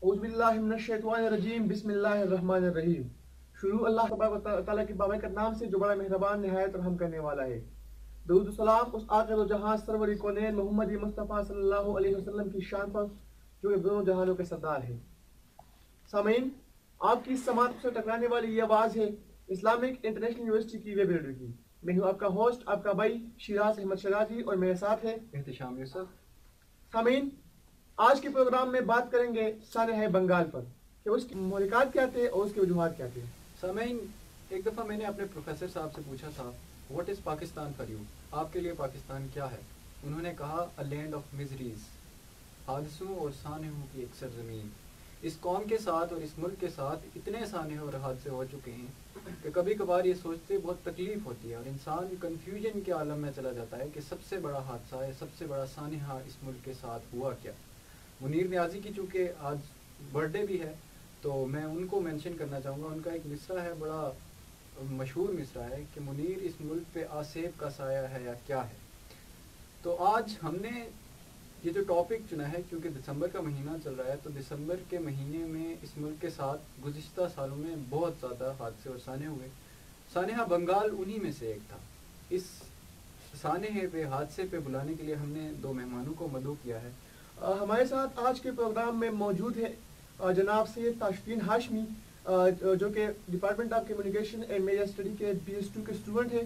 اعوذ باللہ من الشیطان الرجیم بسم اللہ الرحمن الرحیم. شروع اللہ تبارک و تعالیٰ کے بابرکت نام سے جو بڑا مہربان نہایت رحم کرنے والا ہے. درود و سلام اس آخر و جہاں سرور کونین محمد مصطفیٰ صلی اللہ علیہ وسلم کی شان پر جو کہ دونوں جہانوں کے سردار ہے. سامعین، آپ کی سماعت سے ٹکرانے والی یہ آواز ہے اسلامک انٹرنیشنل یونیورسٹی کی ویب ریڈیو کی. میں ہوں آپ کا ہوسٹ، آپ کا بھائی شیراز احمد شرازی، اور میرے ساتھ ہے احتشام یوسف. سامعین، آج کے پروگرام میں بات کریں گے سانحہ بنگال پر کہ اس کے محرکات کیا تھے اور اس کے وجوہات کیا تھے. سامعین، ایک دفعہ میں نے اپنے پروفیسر صاحب سے پوچھا تھا what is Pakistan for you, آپ کے لیے پاکستان کیا ہے؟ انہوں نے کہا اے لینڈ آف میزریز، حادثوں اور سانحوں کی ایک سرزمین. اس قوم کے ساتھ اور اس ملک کے ساتھ اتنے سانحے اور حادثے ہو چکے ہیں کہ کبھی کبھار یہ سوچتے بہت تکلیف ہوتی ہے اور انسان کنفیوژن کے عالم میں چلا جاتا ہے کہ سب سے بڑا حادثہ ہے، سب سے بڑا سانحہ اس ملک کے ساتھ ہوا کیا. منیر نیازی کی چونکہ آج برتھ ڈے بھی ہے تو میں ان کو مینشن کرنا چاہوں گا. ان کا ایک مصرع ہے، بڑا مشہور مصرع ہے کہ منیر اس ملک پہ آسیب کا سایہ ہے یا کیا ہے. تو آج ہم نے یہ جو ٹاپک چنا ہے کیونکہ دسمبر کا مہینہ چل رہا ہے، تو دسمبر کے مہینے میں اس ملک کے ساتھ گزشتہ سالوں میں بہت زیادہ حادثے اور سانحے ہوئے. سانحہ بنگال انہی میں سے ایک تھا. اس سانحے پہ، حادثے پہ بلانے کے لیے ہم نے دو مہمانوں کو مدعو کیا ہے. ہمارے ساتھ آج کے پروگرام میں موجود ہے جناب سید تاج الدین ہاشمی، جو کہ department of communication and media study کے BS2 کے اسٹوڈنٹ ہیں.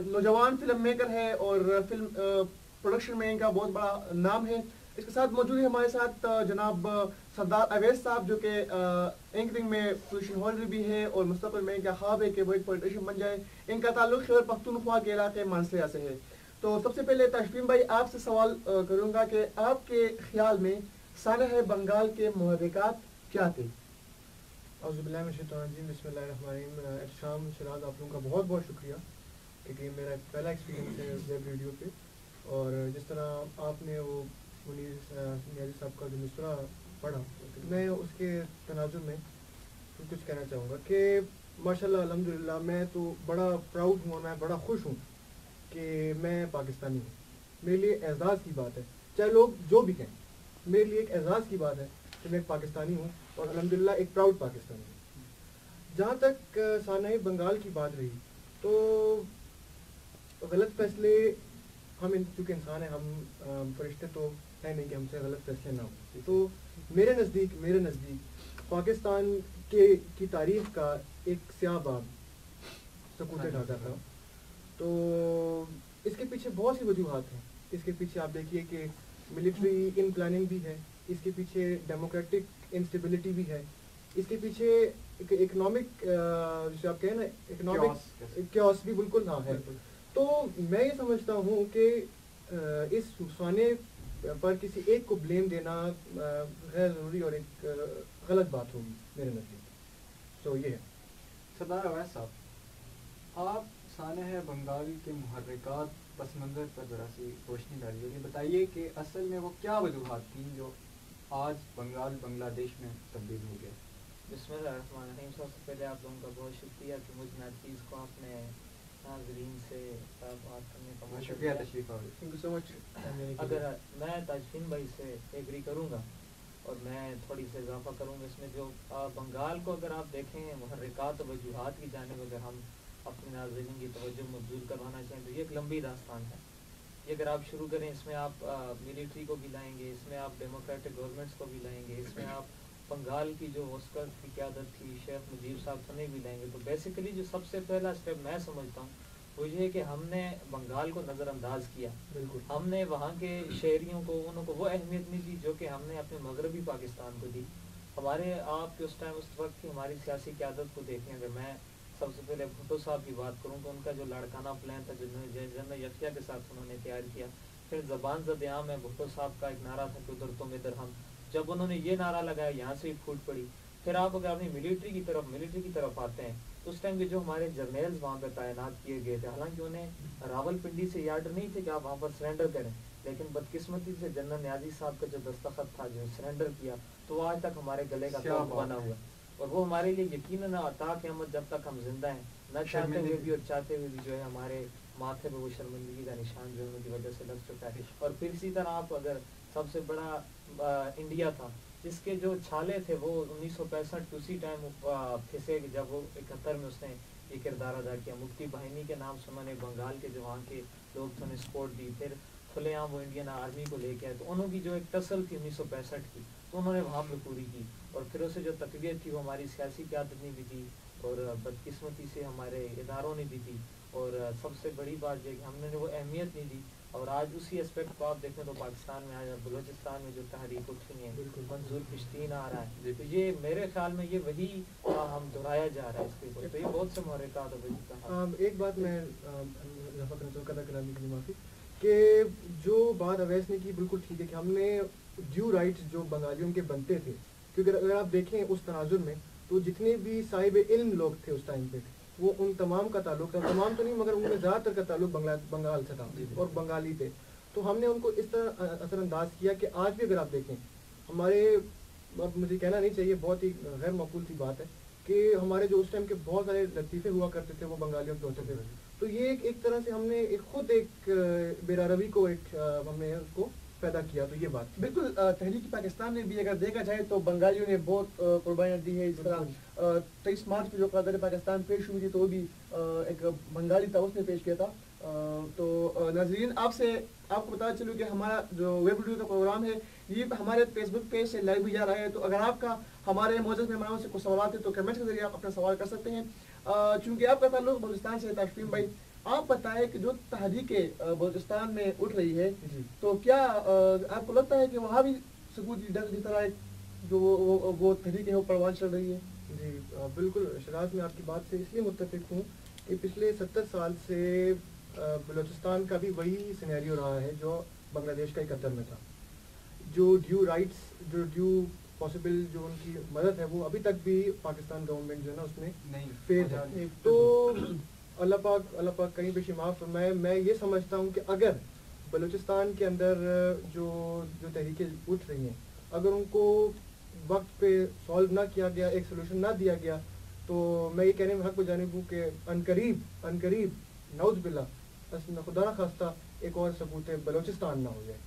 نوجوان فلم میکر ہے اور فلم پروڈکشن میں ان کا بہت بڑا نام ہے. اس کے ساتھ موجود ہے ہمارے ساتھ جناب سردار اویس صاحب، جو کہ اینکرنگ میں پوزیشن ہولڈر بھی ہے اور مستقبل میں ان کا خواب ہے کہ وہ ایک پولیٹیشین بن جائے. ان کا تعلق خیبر پختونخوا کے علاقے مانسریہ سے ہے. تو سب سے پہلے تشفین بھائی آپ سے سوال کروں گا کہ آپ کے خیال میں سانحہ بنگال کے محرکات کیا تھے؟ اعوذ باللہ من الشیطان الرجیم، بسم اللہ الرحمن الرحیم. احتشام شراز، آپ لوگوں کا بہت بہت شکریہ کیونکہ یہ میرا پہلا ایکسپیرینس ہے ویب ریڈیو پہ. اور جس طرح آپ نے وہ منیر نیازی صاحب کا جو مصرع پڑھا، میں اس کے تناظر میں کچھ کہنا چاہوں گا کہ ماشاء اللہ الحمدللہ میں تو بڑا پراؤڈ ہوں اور میں بڑا خوش ہوں کہ میں پاکستانی ہوں. میرے لیے اعزاز کی بات ہے، چاہے لوگ جو بھی کہیں، میرے لیے ایک اعزاز کی بات ہے کہ میں ایک پاکستانی ہوں اور الحمدللہ ایک پراؤڈ پاکستانی ہوں. جہاں تک سانحہ بنگال کی بات رہی تو غلط فیصلے، ہم چونکہ انسان ہیں، ہم فرشتے تو ہے نہیں کہ ہم سے غلط فیصلے نہ ہوں. تو میرے نزدیک پاکستان کی تاریخ کا ایک سیاہ باب سکوت ڈھاکہ تھا. تو اس کے پیچھے بہت سی وجوہات ہیں. اس کے پیچھے آپ دیکھیے کہ ملٹری ان پلاننگ بھی ہے، اس کے پیچھے ڈیموکریٹک انسٹیبلٹی بھی ہے، اس کے پیچھے اکنامک جسے آپ کہیں نا اکنامک کیوس بھی بالکل ہاں ہے. تو میں یہ سمجھتا ہوں کہ اس سانحے پر کسی ایک کو بلیم دینا غیر ضروری اور ایک غلط بات ہوگی میرے نزدیک. تو یہ ہے. سردار اویس صاحب، آپ سانحہ بنگال کے محرکات پس منظر پر ذرا سی روشنی ڈالیے. یہ بتائیے کہ اصل میں وہ کیا وجوہات تھیں جو آج بنگال بنگلہ دیش میں تبدیل ہو گیا. بسم اللہ الرحمن الرحیم. سب سے پہلے آپ لوگوں کا بہت شکریہ کہ مجھ ناچیز کو آپ نے ناظرین سے بات کرنے کا موقع شکریہ دیا. تشریف آئے. تھینک یو سو مچ. اگر میں تاجفین بھائی سے ایگری کروں گا اور میں تھوڑی سی اضافہ کروں گا اس میں، جو بنگال کو اگر آپ دیکھیں محرکات و وجوہات کی جانب اگر ہم اپنے ناظرین کی توجہ مبذول کروانا چاہیں تو یہ ایک لمبی داستان ہے. یہ اگر آپ شروع کریں، اس میں آپ ملٹری کو بھی لائیں گے، اس میں آپ ڈیموکریٹک گورنمنٹس کو بھی لائیں گے، اس میں آپ بنگال کی جو وسکٹ کی قیادت تھی شیخ مجیب صاحب سنے بھی لائیں گے. تو بیسیکلی جو سب سے پہلا اسٹیپ میں سمجھتا ہوں وہ یہ ہے کہ ہم نے بنگال کو نظر انداز کیا. بالکل. ہم نے وہاں کے شہریوں کو، انہوں کو وہ اہمیت نہیں دی جو کہ ہم نے اپنے مغربی پاکستان کو دی. ہمارے آپ کے اس ٹائم اس وقت کی ہماری سیاسی قیادت کو دیکھیں. اگر میں سب سے پہلے بھٹو صاحب کی بات کروں تو ان کا جو لاڑکانہ پلان تھا جنرل یحییٰ کے ساتھ انہوں نے تیار کیا. پھر زبان زد عام میں بھٹو صاحب کا ایک نعرہ تھا کہ ادھر تم ادھر ہم. جب انہوں نے یہ نعرہ لگایا یہاں سے ہی پھوٹ پڑی. پھر آپ اگر اپنی ملٹری کی طرف آتے ہیں تو اس ٹائم کے جو ہمارے جرنیلز وہاں پہ تعینات کیے گئے تھے، حالانکہ انہیں راول پنڈی سے یہ آرڈر نہیں تھے کہ آپ وہاں پر سرنڈر کریں، لیکن بدقسمتی سے جنرل نیازی صاحب کا جو دستخط تھا، جو سرنڈر کیا، تو وہ آج تک ہمارے گلے کا کوٹ بنا ہوا. اور وہ ہمارے لیے یقیناً عطا قیامت جب تک ہم زندہ ہیں، نہ چاہتے ہوئے بھی اور چاہتے ہوئے بھی جو ہے ہمارے ماتھے پہ وہ شرمندگی کا نشان جو ہے ان کی وجہ سے لگ چکا ہے. اور پھر اسی طرح آپ اگر سب سے بڑا انڈیا تھا جس کے جو چھالے تھے وہ 1965 اسی ٹائم پھنسے جب وہ 71 میں اس نے یہ کردار ادا کیا. مفتی بہینی کے نام سے انہوں نے بنگال کے جو وہاں کے لوگ تھے انہیں سپورٹ دی. پھر کھلے عام وہ انڈین آرمی کو لے کے آئے تو انہوں کی جو ایک ٹسل تھی 1965 کی تو انہوں نے وہاں پہ پوری کی. اور پھر اسے جو تقویت تھی وہ ہماری سیاسی قیادت نے بھی دی اور بدقسمتی سے ہمارے اداروں نے بھی دی. اور سب سے بڑی بات یہ کہ ہم نے وہ اہمیت نہیں دی. اور آج اسی اسپیکٹ کو آپ دیکھیں تو پاکستان میں آج بلوچستان میں جو تحریک اٹھی ہے منظور پشتین آ رہا ہے تو یہ میرے خیال میں یہ وہی ہم دہرایا جا رہا ہے اس کے اوپر. تو یہ بہت سے محرکات ہیں. ایک بات میں اضافہ کرنا چاہوں قطع کلامی کے لیے معافی کہ جو بات اویس نے کی بالکل ٹھیک ہے کہ ہم نے ڈیو رائٹس جو بنگالیوں کے بنتے تھے کیونکہ اگر آپ دیکھیں اس تناظر میں تو جتنے بھی صاحب علم لوگ تھے اس ٹائم پہ وہ ان تمام کا تعلق تھا, تمام تو نہیں مگر ان میں زیادہ تر کا تعلق بنگال سے تھا اور بنگالی تھے. تو ہم نے ان کو اس طرح اثر انداز کیا کہ آج بھی اگر آپ دیکھیں ہمارے, اب مجھے کہنا نہیں چاہیے, بہت ہی غیر معقول سی بات ہے کہ ہمارے جو اس ٹائم کے بہت سارے لطیفے ہوا کرتے تھے وہ بنگالیوں کے ہوتے تھے. تو یہ ایک طرح سے ہم نے خود ایک بیرا روی کو ایک ہم نے اس کو پیدا کیا. تو یہ بات بالکل تحریک پاکستان میں بھی اگر دیکھا جائے تو بنگالیوں نے بہت قربانیاں دی ہے. اس طرح 23 مارچ کو جو قدر پاکستان پیش ہوئی تھی تو وہ بھی ایک بنگالی تھا, اس نے پیش کیا تھا. تو ناظرین آپ کو بتا چلوں کہ ہمارا جو ویب ویڈیو کا پروگرام ہے یہ ہمارے فیس بک پیج سے لائیو بھی جا رہا ہے. تو اگر آپ کا ہمارے موجود مہمانوں سے کچھ سوالات ہیں تو کمنٹ کے ذریعے آپ اپنا سوال کر سکتے ہیں. چونکہ آپ کا تعلق بلوچستان سے ہے تشفیم بھائی, آپ بتائیں کہ جو تحریک بلوچستان میں اٹھ رہی ہے تو کیا آپ کو لگتا ہے کہ وہاں بھی سکوت کی طرح جو وہ تحریک ہے وہ پروان چل رہی ہے؟ جی بالکل شراز, میں آپ کی بات سے اس لیے متفق ہوں کہ پچھلے 70 سال سے بلوچستان کا بھی وہی سینیریو رہا ہے جو بنگلہ دیش کا 71 میں تھا. جو ڈیو رائٹس, جو ڈیو پاسبل جو ان کی مدد ہے وہ ابھی تک بھی پاکستان گورنمنٹ جو ہے نا اس میں فیل ہے. تو اللہ پاک کہیں بھی معاف فرمائے. میں یہ سمجھتا ہوں کہ اگر بلوچستان کے اندر جو تحریکیں اٹھ رہی ہیں اگر ان کو وقت پہ سالو نہ کیا گیا, ایک سلوشن نہ دیا گیا, تو میں یہ کہنے میں حق کو جانب ہوں کہ عنقریب نعوذ باللہ خدا نہ خواستہ ایک اور سکوت بلوچستان نہ ہو جائے.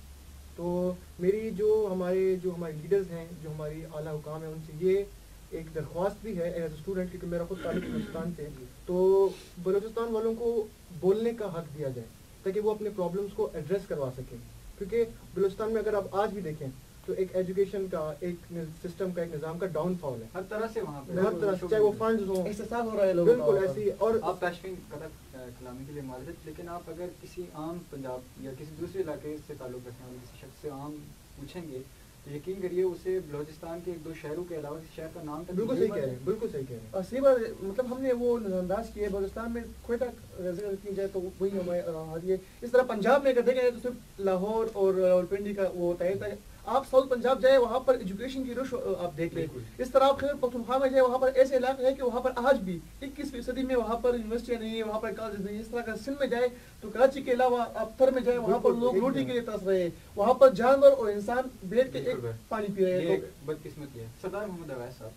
تو میری جو ہمارے لیڈرز ہیں, جو ہماری اعلیٰ حکام ہیں, ان سے یہ ایک درخواست بھی ہے ایز اے اسٹوڈنٹ, کیونکہ میرا خود تعلق بلوچستان سے, تو بلوچستان والوں کو بولنے کا حق دیا جائے تاکہ وہ اپنے پرابلمس کو ایڈریس کروا سکیں. کیونکہ بلوچستان میں اگر آپ آج بھی دیکھیں تو ایک ایجوکیشن کا, ایک سسٹم کا, ایک نظام کا ڈاؤن فال ہے ہر طرح سے وہاں پہ, ہر طرح سے, چاہے وہ فنڈز ہوں, احساس ہو رہا ہے لوگوں کا. بالکل ایسی. اور آپ تشفین کلامی کے لیے معذرت, لیکن آپ اگر کسی عام پنجاب یا کسی دوسرے علاقے سے تعلق رکھنے والے کسی شخص سے عام پوچھیں گے تو یقین کریے اسے بلوچستان کے 1-2 شہروں کے علاوہ کسی شہر کا نام تک بالکل صحیح کہہ رہے ہیں, بالکل صحیح کہہ رہے ہیں. صحیح بات, مطلب ہم نے وہ نظر انداز کیا ہے. بلوچستان میں کوئٹہ ذکر کی جائے تو وہی ہمارے اس طرح پنجاب میں اگر دیکھا جائے تو صرف لاہور اور راولپنڈی کا وہ طے تھا. آپ ساؤتھ پنجاب جائے وہاں پر ایجوکیشن کی رش آپ دیکھ لیں. اس طرح آپ خیبر پختونخوا میں جائے وہاں پر ایسے علاقے ہیں کہ وہاں پر آج بھی 21ویں صدی میں وہاں پر یونیورسٹیاں نہیں ہیں, وہاں پر کالج نہیں. اس طرح کا سندھ میں جائے تو کراچی کے علاوہ آپ تھر میں جائے وہاں پر لوگ روٹی کے لیے ترس رہے ہیں, وہاں پر جانور اور انسان بیٹھ کے ایک پانی پی رہے ہیں. بدقسمتی ہے. سردار محمد اویس صاحب,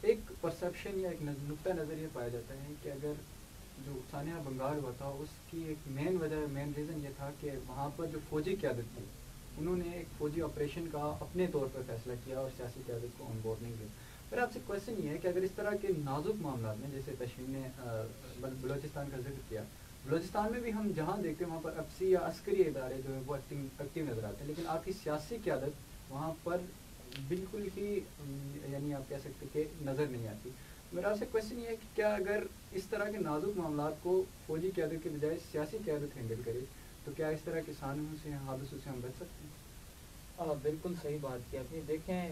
ایک پرسیپشن یا ایک نقطہ نظر یہ پایا جاتا ہے کہ اگر جو سانحہ بنگال ہوا تھا اس کی ایک مین وجہ, مین ریزن یہ تھا کہ وہاں پر جو فوجی قیادت تھی انہوں نے ایک فوجی آپریشن کا اپنے طور پر فیصلہ کیا اور سیاسی قیادت کو آن بورڈ نہیں لیا. پھر آپ سے کویشچن یہ ہے کہ اگر اس طرح کے نازک معاملات میں, جیسے تشفین نے بلوچستان کا ذکر کیا, بلوچستان میں بھی ہم جہاں دیکھتے ہیں وہاں پر افسی یا عسکری ادارے جو ہیں وہ ایکٹیو نظر آتے ہیں, لیکن آپ کی سیاسی قیادت وہاں پر بالکل ہی یعنی آپ کہہ سکتے کہ نظر نہیں آتی. میرا آپ سے کویشچن یہ ہے کہ کیا اگر اس طرح کے نازک معاملات کو فوجی قیادت کے بجائے سیاسی قیادت ہینڈل کرے تو کیا اس طرح کے سانحوں سے, حادثوں سے ہم بچ سکتے ہیں؟ بالکل صحیح بات کی آپ نے. دیکھیں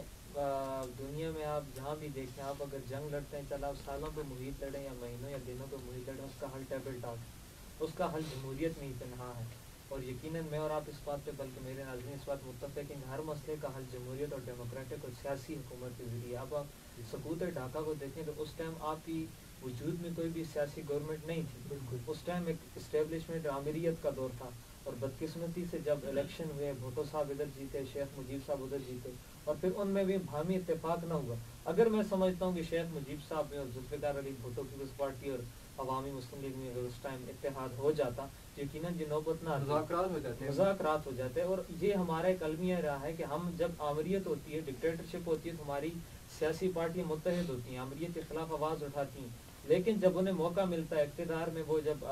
دنیا میں آپ جہاں بھی دیکھیں, آپ اگر جنگ لڑتے ہیں چلا آپ سالوں پہ محیط لڑیں یا مہینوں یا دنوں پہ محیط لڑیں, اس کا حل ٹیبل ٹاک, اس کا حل جمہوریت میں ہی پنہاں ہے. اور یقیناً میں اور آپ اس بات پہ, بلکہ میرے ناظرین اس بات متفق ہیں کہ ہر مسئلے کا حل جمہوریت اور ڈیموکریٹک اور سیاسی حکومت کے ذریعے. اب آپ سکوت ڈھاکہ کو دیکھیں تو اس ٹائم آپ کی وجود میں کوئی بھی سیاسی گورنمنٹ نہیں تھی. بالکل اس ٹائم ایک اسٹیبلشمنٹ آمریت کا دور تھا, اور بدقسمتی سے جب الیکشن ہوئے, بھٹو صاحب ادھر جیتے, شیخ مجیب صاحب ادھر جیتے, اور پھر ان میں بھی باہمی اتفاق نہ ہوا. اگر میں سمجھتا ہوں کہ شیخ مجیب صاحب نے اور ذوالفقار علی بھٹو پیپلز پارٹی اور عوامی مسلم لیگ میں اگر اس ٹائم اتحاد ہو جاتا یقیناً یہ نوبت نہ آتی، مذاکرات ہو جاتے ہیں، مذاکرات ہو جاتے ہیں. اور یہ ہمارا ایک المیہ رہا ہے کہ ہم جب آمریت ہوتی ہے، ڈکٹیٹرشپ ہوتی ہے، تو ہماری سیاسی پارٹیاں متحد ہوتی ہیں، آمریت کے خلاف آواز اٹھاتی ہیں. لیکن جب انہیں موقع ملتا ہے اقتدار میں، وہ جب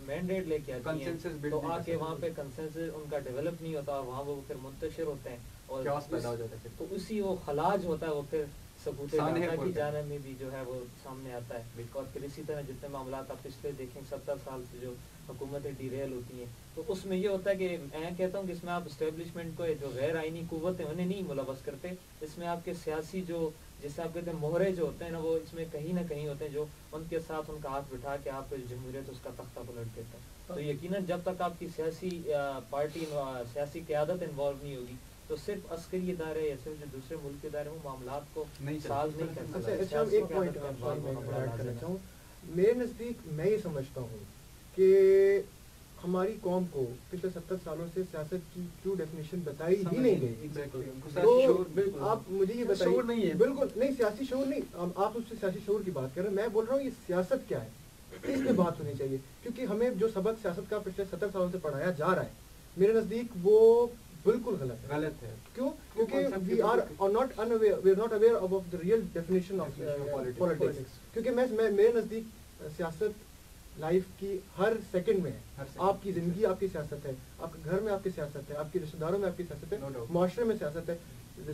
مینڈیٹ لے کے آتی ہیں تو آ کے وہاں پہ کنسنسس ان کا ڈیولپ نہیں ہوتا، وہاں وہ پھر منتشر ہوتے ہیں اور کیوس پیدا ہو جاتا ہے. تو اسی وہ خلاج ہوتا ہے، وہ پھر ثبوت ڈاٹا کی جانب میں بھی جو ہے وہ سامنے آتا ہے. اور پھر اسی طرح جتنے معاملات آپ پچھلے دیکھیں 70 سال سے جو حکومتیں ڈیریل ہوتی ہیں، تو اس میں یہ ہوتا ہے کہ میں کہتا ہوں کہ اس میں آپ اسٹیبلشمنٹ کو جو غیر آئینی قوتیں انہیں نہیں ملوث کرتے، اس میں آپ کے سیاسی جو جیسے آپ کہتے ہیں مہرے جو ہوتے ہیں نا، وہ اس میں کہیں نہ کہیں ہوتے ہیں جو ان کے ساتھ ان کا ہاتھ بٹھا کے آپ جمہوریت اس کا تختہ پلٹ دیتا ہے. تو یقیناً جب تک آپ کی سیاسی پارٹی سیاسی قیادت انوالو نہیں ہوگی تو صرف عسکری ادارے یا صرف جو دوسرے ملک کے ادارے وہ معاملات کو سالو نہیں کر سکتے. اچھا ایک پوائنٹ ایڈ کرنا چاہوں. میرے نزدیک میں یہ سمجھتا ہوں کہ ہماری قوم کو پچھلے 70 سالوں سے سیاست کی ٹرو ڈیفینیشن بتائی ہی نہیں گئی. تو آپ مجھے یہ بتائیے، بالکل نہیں سیاسی شعور نہیں، آپ اس سے سیاسی شعور کی بات کر رہے ہیں، میں بول رہا ہوں یہ سیاست کیا ہے، اس پہ بات ہونی چاہیے. کیونکہ ہمیں جو سبق سیاست کا پچھلے 70 سالوں سے پڑھایا جا رہا ہے میرے نزدیک وہ بالکل غلط ہے. کیوں؟ کیونکہ we are not aware of the real definition of politics. کیونکہ میرے نزدیک سیاست لائف کی ہر سیکنڈ میں ہے. آپ کی زندگی آپ کی سیاست ہے، آپ کے گھر میں آپ کی سیاست ہے، آپ کے رشتہ داروں میں آپ کی سیاست ہے، معاشرے میں سیاست ہے.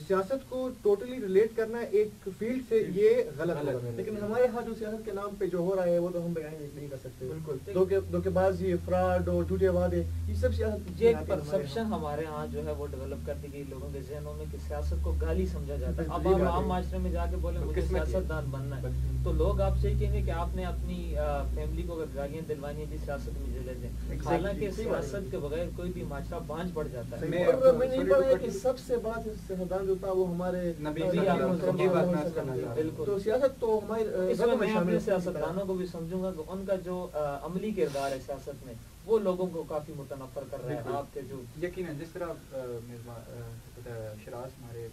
سیاست کو ٹوٹلی ریلیٹ کرنا ایک فیلڈ سے یہ غلط ہے. لیکن ہمارے یہاں جو سیاست کے نام پہ جو ہو رہا ہے وہ تو ہم بیان نہیں کر سکتے. بالکل دھوکے بازی، فراڈ اور جھوٹے وعدے، یہ سب سیاست. یہ ایک پرسپشن ہمارے ہاں جو ہے وہ ڈیولپ کر دی گئی لوگوں کے ذہنوں میں کہ سیاست کو گالی سمجھا جاتا ہے. اب آپ عام معاشرے میں جا کے بولیں مجھے سیاست دان بننا ہے تو لوگ آپ سے یہ کہیں گے کہ آپ نے اپنی فیملی کو اگر گالیاں دلوانی ہے سیاست میں چلے جائیں. حالانکہ سیاست کے بغیر کوئی بھی معاشرہ بانجھ پڑ جاتا ہے. میں نہیں پڑھا کہ سب سے بڑا سیاستدان جو تھا وہ ہمارے نبی. تو سیاست تو ہمارے میں اپنے سیاستدانوں کو بھی سمجھوں گا کہ ان کا جو عملی کردار ہے سیاست میں وہ لوگوں کو کافی متنفر کر رہا ہے. آپ کے جو یقیناً جس طرح شراز ہمارے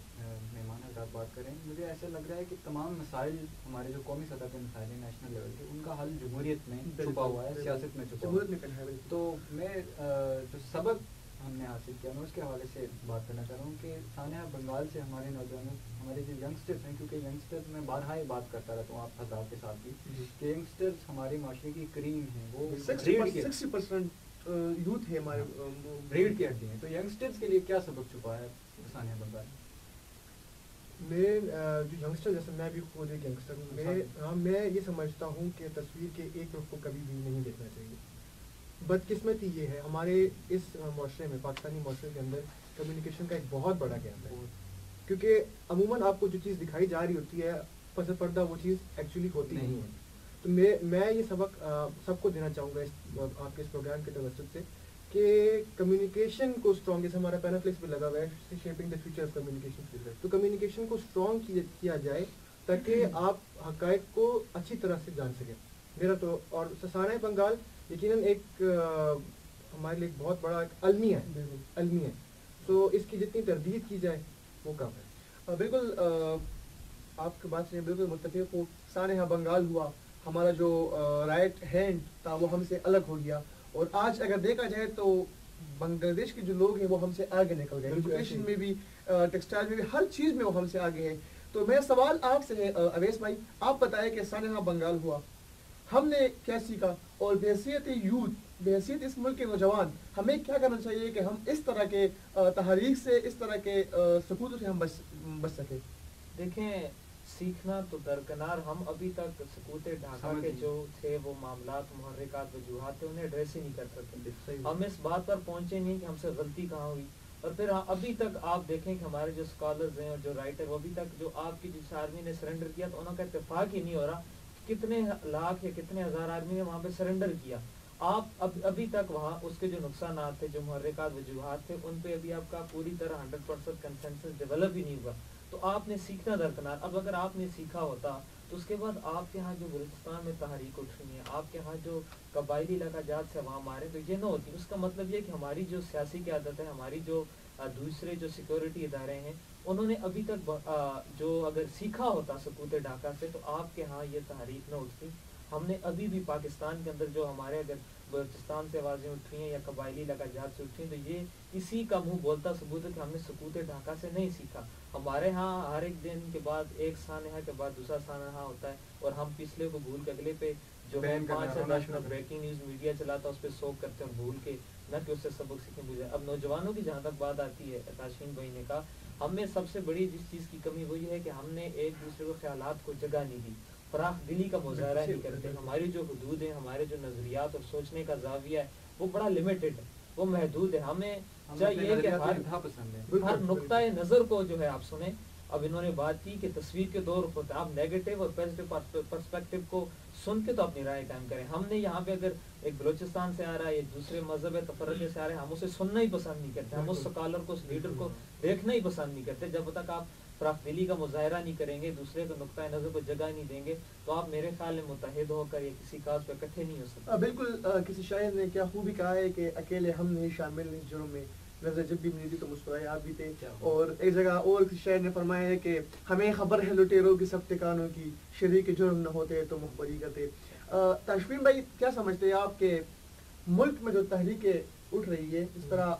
مہمان حضرات بات کریں، مجھے ایسا لگ رہا ہے کہ تمام مسائل ہمارے جو قومی سطح پہ مسائل ہیں نیشنل لیول کے، ان کا حل جمہوریت میں چھپا ہوا ہے، سیاست میں چھپا ہوا ہے. تو میں جو سبق ہم نے حاصل کیا میں اس کے حوالے سے بات کرنا چاہ رہا ہوں کہ سانحہ بنگال سے ہمارے نوجوانوں، ہمارے جو ینگسٹرز ہیں، کیونکہ ینگسٹرز میں بارہا یہ بات کرتا رہتا ہوں آپ حضرات کے ساتھ بھی کہ ینگسٹرز ہمارے معاشرے کی کریم ہیں، وہ 60% یوتھ ہے ہمارے ریڑھ کی ہڈی ہیں. تو ینگسٹرز کے لیے کیا سبق چھپا ہے سانحہ بنگال؟ میرے جو ینگسٹر، جیسے میں بھی خود ایک ینگسٹر ہوں، میں یہ سمجھتا ہوں کہ تصویر کے ایک رخ کو کبھی بھی نہیں دیکھنا چاہیے. بدقسمتی یہ ہے ہمارے اس معاشرے میں، پاکستانی معاشرے کے اندر کمیونیکیشن کا ایک بہت بڑا گیپ ہے. کیونکہ عموماً آپ کو جو چیز دکھائی جا رہی ہوتی ہے پس پردہ وہ چیز ایکچولی ہوتی نہیں ہے. تو میں یہ سبق سب کو دینا چاہوں گا آپ کے اس پروگرام کے توسط سے کہ کمیونیکیشن کو اسٹرانگ، جیسے ہمارا پینافلکس پہ لگا ہوا ہے shaping the future of communication, تو کمیونیکیشن کو اسٹرانگ کیا جائے تاکہ آپ حقائق کو اچھی طرح سے جان سکیں. میرا تو اور سانحہ بنگال یقیناً ایک ہمارے لیے بہت بڑا المیہ ہے. تو اس کی جتنی تردید کی جائے وہ کم ہے. بالکل آپ کی بات سے بالکل متفق ہوں. سانحہ بنگال ہوا، ہمارا جو رائٹ ہینڈ تھا وہ ہم سے الگ ہو گیا، اور آج اگر دیکھا جائے تو بنگلہ دیش کے جو لوگ ہیں وہ ہم سے آگے نکل گئے. ایجوکیشن میں بھی، ٹیکسٹائل میں بھی، ہر چیز میں وہ ہم سے آگے ہیں. تو میرا سوال آپ سے ہے اویس بھائی، آپ بتائیں کہ سانحہ بنگال ہوا، ہم نے کیا سیکھا، اور بحیثیت یوتھ، بحیثیت اس ملک کے نوجوان ہمیں کیا کرنا چاہیے کہ ہم اس طرح کے تحریک سے، اس طرح کے سکوتوں سے ہم بچ سکیں؟ دیکھیں سیکھنا تو درکنار، ہم ابھی تک سکوت ڈھاکہ کے جو تھے وہ معاملات، محرکات، وجوہات تھے، انہیں ایڈریس ہی نہیں کر سکتے. ہم اس بات پر پہنچے نہیں کہ ہم سے غلطی کہاں ہوئی. اور پھر ابھی تک آپ دیکھیں کہ ہمارے جو اسکالرز ہیں اور جو رائٹر، وہ ابھی تک جو آپ کی جس آرمی نے سرنڈر کیا تو انہوں کا اتفاق ہی نہیں ہو رہا کتنے لاکھ یا کتنے ہزار آدمی نے وہاں پہ سرنڈر کیا. آپ ابھی تک وہاں اس کے جو نقصانات تھے، جو محرکات، وجوہات تھے، ان پہ ابھی آپ کا پوری طرح 100% کنسنسس ڈیولپ ہی نہیں ہوا. تو آپ نے سیکھنا درکنار. اب اگر آپ نے سیکھا ہوتا تو اس کے بعد آپ کے ہاں جو بلوچستان میں تحریک اٹھ رہی ہے، آپ کے ہاں جو قبائلی علاقہ جات سے عوام آ رہے ہیں، تو یہ نہ ہوتی. اس کا مطلب یہ کہ ہماری جو سیاسی قیادت ہے، ہماری جو دوسرے جو سیکورٹی ادارے ہیں، انہوں نے ابھی تک جو اگر سیکھا ہوتا سکوت ڈھاکہ سے تو آپ کے ہاں یہ تحریک نہ اٹھتی. ہم نے ابھی بھی پاکستان کے اندر جو ہمارے اگر بلوچستان سے آوازیں اٹھ رہی ہیں یا قبائلی لہجات سے اٹھ رہی ہیں تو یہ اسی کا منہ بولتا ثبوت ہے کہ ہم نے سکوت ڈھاکہ سے نہیں سیکھا. ہمارے ہاں ہر ایک دن کے بعد ایک سانحہ کے بعد دوسرا سانحہ ہوتا ہے اور ہم پچھلے کو بھول کے اگلے پہ جو ہے 5 سے 10 منٹ بریکنگ نیوز میڈیا چلاتا اس پہ سوک کرتے ہیں اور بھول کے نہ کہ اس سے سبق سیکھیں بجائے. اب نوجوانوں کی جہاں تک بات آتی ہے تاشفین بھائی نے کہا ہم میں سب سے بڑی جس چیز کی کمی وہ یہ ہے کہ ہم نے ایک دوسرے کو خیالات کو جگہ نہیں دی, فراخ دلی کا مظاہرہ نہیں کرتے. ہماری جو حدود ہیں, ہمارے جو نظریات اور سوچنے کا زاویہ ہے وہ بڑا لمیٹڈ ہے, وہ محدود ہے. ہمیں چاہیے کہ ہر نقطۂ نظر کو جو ہے آپ سنیں. اب انہوں نے بات کی کہ تصویر کے دو رخ ہوتے ہیں, آپ نیگیٹو اور پازیٹیو پرسپیکٹیو کو سن کے تو اپنی رائے قائم کریں. ہم نے یہاں پہ اگر ایک بلوچستان سے آ رہا ہے, ایک دوسرے مذہب ہے تفرقے سے آ رہے ہیں, ہم اسے سننا ہی پسند نہیں کرتے, ہم اس سکالر کو, اس لیڈر کو دیکھنا ہی پسند نہیں کرتے. جب تک آپ فراخ دلی کا مظاہرہ نہیں کریں گے, دوسرے کو نقطۂ نظر کو جگہ نہیں دیں گے, تو آپ میرے خیال میں متحد ہو کر یا کسی کاز پہ اکٹھے نہیں ہو سکتے. بالکل, کسی شاعر نے کیا خوبی کہا ہے کہ اکیلے ہم نہیں شامل نہیں جرم میں, نظر جب بھی ملی تھی تو مسکرائے آپ بھی تھے. اور ایک جگہ اور کسی شاعر نے فرمایا ہے کہ ہمیں خبر ہے لٹیروں کی سب ٹھکانوں کی, شریک جرم نہ ہوتے تو مخبری کرتے. تاشفین بھائی کیا سمجھتے ہیں آپ کہ ملک میں جو تحریکیں اٹھ رہی ہے, اس طرح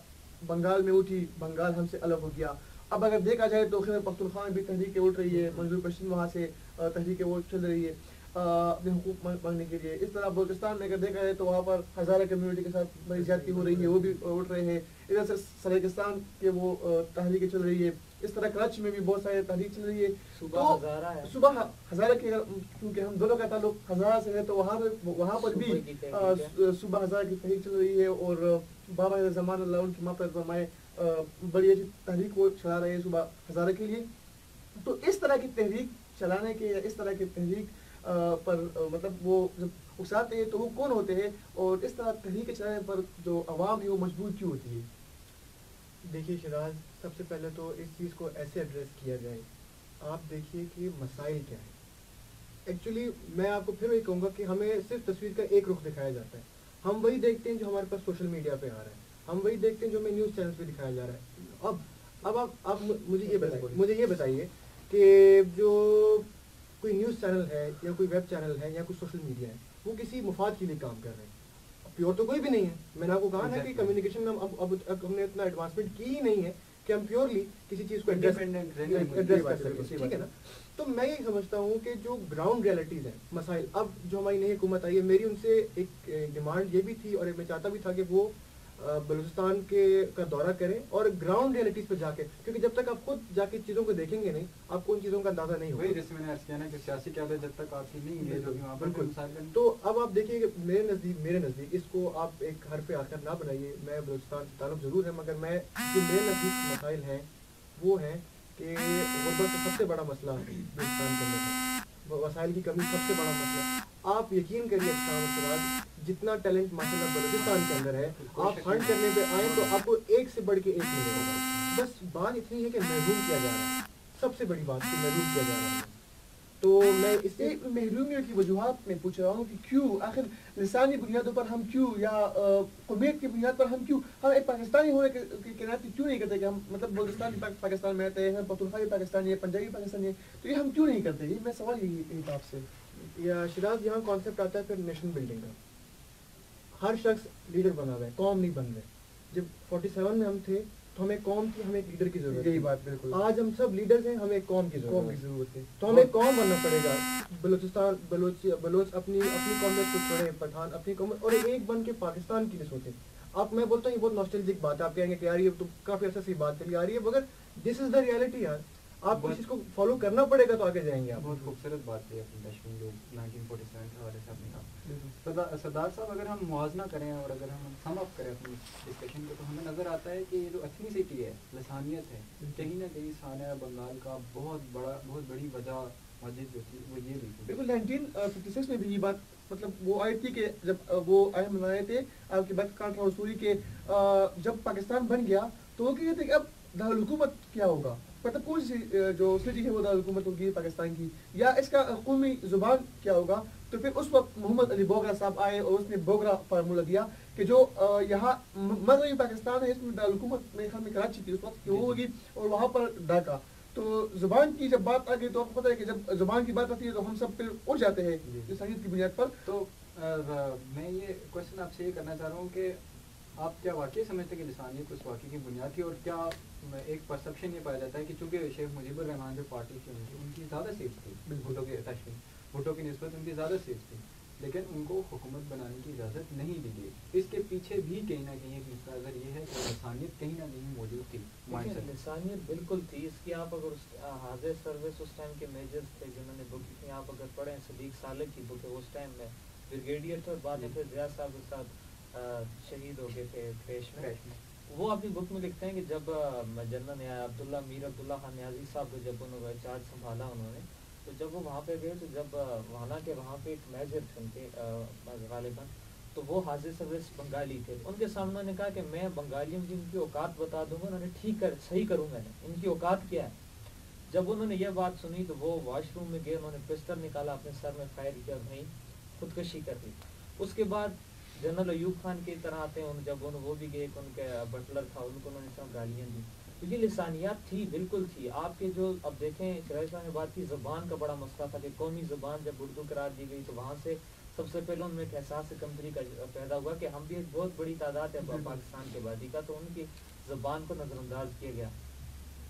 بنگال میں اٹھی, بنگال ہم سے الگ ہو گیا, اب اگر دیکھا جائے تو خیبر پختونخوا میں بھی تحریکیں اٹھ رہی ہے, منظور پشتین وہاں سے تحریکیں وہ چل رہی ہے اپنے حقوق مانگنے کے لیے. اس طرح بلوچستان میں اگر دیکھا جائے تو وہاں پر ہزارہ کمیونٹی کے ساتھ بڑی زیادتی ہو رہی ہے, وہ بھی اٹھ رہے ہیں. ادھر سے سرائیکستان کے وہ تحریکیں چل رہی ہے. اس طرح کراچی میں بھی بہت سارے تحریک چل رہی ہے. صبح ہزارہ کی, کیونکہ ہم دونوں کا تعلق ہزارہ سے ہے تو وہاں پر بھی صبح ہزارہ کی تحریک چل رہی ہے. اور بابا زمان اللہ ان کی مغفرت فرمائے بڑی اچھی تحریک وہ چلا رہے ہیں صبح ہزارہ کے لیے. تو اس طرح کی تحریک چلانے کے یا اس طرح کی تحریک پر مطلب وہ جب اکساتے ہیں تو وہ کون ہوتے ہیں, اور اس طرح تحریک چلانے پر جو عوام ہے وہ مجبور کیوں ہوتی ہے؟ دیکھیے شراز, سب سے پہلے تو اس چیز کو ایسے ایڈریس کیا جائے, آپ دیکھیے کہ مسائل کیا ہے. ایکچولی میں آپ کو پھر وہی کہوں گا کہ ہمیں صرف تصویر کا ایک رخ دکھایا جاتا ہے. ہم وہی دیکھتے ہیں جو ہمارے پاس سوشل میڈیا پہ آ رہا ہے, ہم وہی دیکھتے ہیں جو ہمیں نیوز چینلز پہ دکھایا جا رہا ہے. اب آپ مجھے یہ بتائیے کہ جو کوئی نیوز چینل ہے یا کوئی ویب چینل ہے یا کوئی سوشل میڈیا ہے, وہ کسی مفاد کے لیے کام کر رہے ہیں. پیور تو کوئی بھی نہیں ہے. میں نے آپ کو کہا نا کہ کمیونیکیشن میں اب ہم نے اتنا ایڈوانسمنٹ کی ہی نہیں ہے کہ ہم پیورلی کسی چیز کو ایڈریس کر سکیں, ٹھیک ہے نا. تو میں یہ سمجھتا ہوں کہ جو گراؤنڈ ریئلٹیز ہیں, مسائل, اب جو ہماری نئی حکومت آئی ہے, میری ان سے ایک ڈیمانڈ یہ بھی تھی اور میں چاہتا بھی تھا کہ وہ بلوچستان کا دورہ کریں اور گراؤنڈ ریئلٹیز پہ جا کے, کیونکہ جب تک آپ خود جا کے چیزوں کو دیکھیں گے نہیں, آپ کو ان چیزوں کا اندازہ نہیں ہوگا. جیسے میں نے عرض کیا نا کہ سیاسی قیادت جب تک آپ کی نہیں ہے, بالکل. تو اب آپ دیکھیے کہ میرے نزدیک اس کو آپ ایک حرف آخر نہ بنائیے. میں بلوچستان سے تعلق ضرور ہے, مگر میں جو میرے نزدیک مسائل ہیں وہ ہیں کہ غربت سب سے بڑا مسئلہ بلوچستان کے اندر ہے, وسائل کی کمی سب سے بڑا مسئلہ ہے. آپ یقین کریے جتنا ٹیلنٹ ماشاء اللہ بلوچستان کے اندر ہے, آپ ہنٹ کرنے پہ آئیں تو آپ کو ایک سے بڑھ کے ایک ملے گا. بس بات اتنی ہے کہ محروم کیا جا رہا ہے, سب سے بڑی بات کہ محروم کیا جا رہا ہے. تو میں اس سے محرومیوں کی وجوہات میں پوچھ رہا ہوں کہ کیوں آخر لسانی بنیادوں پر ہم کیوں یا قومیت کی بنیاد پر ہم کیوں, ہم ایک پاکستانی ہونے کے ناطے کیوں نہیں کرتے کہ ہم مطلب بلوچستان پاکستان میں آتے ہیں, پختونخوا بھی پاکستانی ہے, پنجابی پاکستانی ہے, تو یہ ہم کیوں نہیں کرتے؟ یہ میں سوال یہی تھا آپ سے. یا شراز, یہاں کانسیپٹ آتا ہے پھر نیشن بلڈنگ کا. ہر شخص لیڈر بنا ہوا ہے, قوم نہیں بن رہے. جب 47 میں ہم تھے تو ہمیں قوم کی, ہمیں ایک لیڈر کی ضرورت ہے. یہی بات بالکل. آج ہم سب لیڈرز ہیں, ہمیں قوم کی ضرورت ہے. تو ہمیں قوم بننا پڑے گا. بلوچ اپنی قومیت کو چھوڑیں, پٹھان اپنی قومیت, اور ایک بن کے پاکستان کی لیے سوچیں. اب میں بولتا ہوں یہ بہت ناسٹیلجک بات ہے, آپ کہیں گے کہ یار یہ تو کافی عرصے سے بات چلی آ رہی ہے, مگر دس از دا ریئلٹی یار. آپ کو اس کو فالو کرنا پڑے گا تو آگے جائیں گے آپ. بہت خوبصورت بات ہے اپنی تشکیل جو 1947 کے حوالے سے آپ نے کہا. سردار صاحب, اگر ہم موازنہ کریں اور اگر ہم سم اپ کریں اپنی ڈسکشن کو, تو ہمیں نظر آتا ہے کہ یہ جو ایتھنیسٹی ہے, لسانیت ہے, کہیں نہ کہیں سانحہ بنگال کا بہت بڑی وجہ مسجد جو تھی وہ یہ بھی تھی. بالکل 1956 میں بھی یہ بات مطلب وہ آئی تھی کہ جب وہ آئے منائے تھے, آپ کی بات کاٹ رہا ہوں سوری کہ جب پاکستان بن گیا تو وہ کہتے تھے کہ اب دارالحکومت کیا ہوگا, مطلب کون سی جو سٹی ہے وہ دارالحکومت ہوگی پاکستان کی, یا اس کا قومی زبان کیا ہوگا. تو پھر اس وقت محمد علی بوگرا صاحب آئے اور اس نے بوگرا فارمولہ دیا کہ جو یہاں مغربی پاکستان ہے اس میں دارالحکومت میں کراچی تھی اس وقت کی وہ ہوگی, اور وہاں پر ڈھاکہ. تو زبان کی جب بات آ گئی تو آپ کو پتہ ہے کہ جب زبان کی بات آتی ہے تو ہم سب پہ اٹھ جاتے ہیں جی۔ لسانیت کی بنیاد پر. تو میں یہ کوشچن آپ سے یہ کرنا چاہ رہا ہوں کہ آپ کیا واقعی سمجھتے ہیں کہ لسانیت اس واقعے کی بنیاد تھی، اور کیا ایک پرسپشن یہ پایا جاتا ہے کہ چونکہ شیخ مجیب الرحمان جو پارٹی تھی ان کی زیادہ سیٹس تھی بھٹو کے تشکیل، بھٹو کی نسبت ان کی زیادہ سیٹس تھی، لیکن ان کو حکومت بنانے کی اجازت نہیں دی گئی. اس کے پیچھے بھی کہیں نہ کہیں ایک نقطہ نظر یہ ہے کہ لسانیت کہیں نہ کہیں موجود تھی. لسانیت بالکل تھی. اس کی آپ اگر حاضر سروس اس ٹائم کے میجرز تھے جنہوں نے بک لکھی، آپ اگر پڑھیں صدیق صالح کی بک ہے، اس ٹائم میں بریگیڈیئر تھے اور بعد میں پھر ضیاء صاحب کے ساتھ شہید ہو گئے تھے کریش میں. وہ اپنی بک میں لکھتے ہیں کہ جب جنرل عبداللہ میر عبداللہ خان نیازی صاحب کو جب انہوں نے چارج سنبھالا انہوں نے، تو جب وہ وہاں پہ گئے تو جب حالانکہ وہاں پہ ایک میجر تھے ان کے غالباً، تو وہ حاضر سروس بنگالی تھے. ان کے سامنے انہوں نے کہا کہ میں بنگالیوں کی ان کی اوقات بتا دوں گا، انہوں نے ٹھیک کر صحیح کروں گا ان کی اوقات کیا ہے. جب انہوں نے یہ بات سنی تو وہ واش روم میں گئے، انہوں نے پسٹل نکالا، اپنے سر میں فائر کیا، وہیں خودکشی کر دی. اس کے بعد جنرل ایوب خان کی طرح آتے ہیں، جب وہ بھی گئے، ان کے بٹلر تھا، ان کو انہوں نے سب گالیاں دی. تو یہ لسانیات تھی، بالکل تھی. آپ کے جو اب دیکھیں شرائع صاحب نے بات کی زبان کا بڑا مسئلہ تھا کہ قومی زبان جب اردو قرار دی گئی تو وہاں سے سب سے پہلے ان میں ایک احساس کمتری کا پیدا ہوا کہ ہم بھی ایک بہت بڑی تعداد ہے پاکستان کے آبادی کا، تو ان کی زبان کو نظر انداز کیا گیا.